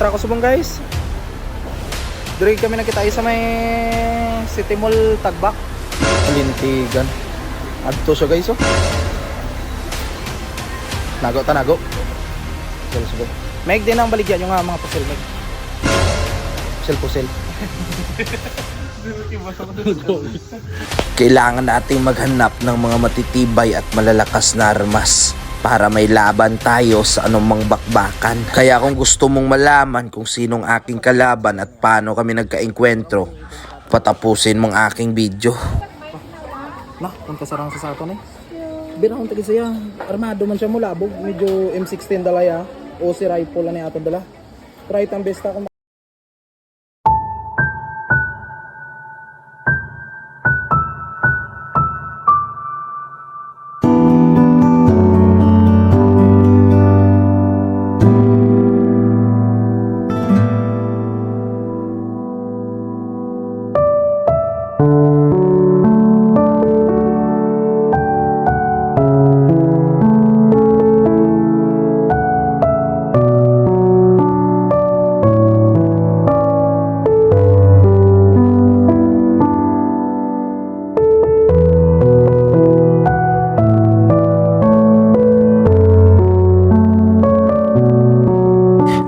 Trako Subong guys. Diri kami nakita sa may City Mall Tagbak. Lintigan. Adto siya guys oh. Nago ta nago. Subong. Meg din ang baligyan yung mga pusil meg. Pusil. Kailangan nating maghanap ng mga matitibay at malalakas na armas para may laban tayo sa anumang bakbakan. Kaya kung gusto mong malaman kung sinong aking kalaban at paano kami nagkaengkwentro, patapusin mong aking video. Nah, kung kasarang sa sato ni. Bira kung tagi siya. Armado man siya mulabog. Medyo M16 dala ya. O si rifle na ni ato dala. Try ang besta kung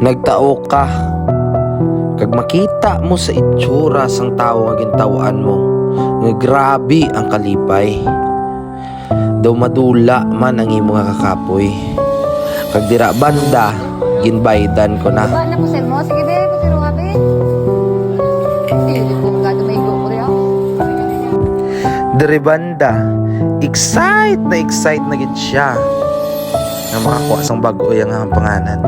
Nagtao ka kag makita mo sa itsura sang tao nga gintawan mo nga grabe ang kalipay. Daw madula man ang imo nga kakapoy. Kag dira banda ginbaydan ko na. Ba na po mo? Sige be, kusiro nga be. Hindi ko magado may go ko rin. Diri banda excite na gid siya na makakuha sang bag-o yang panganan.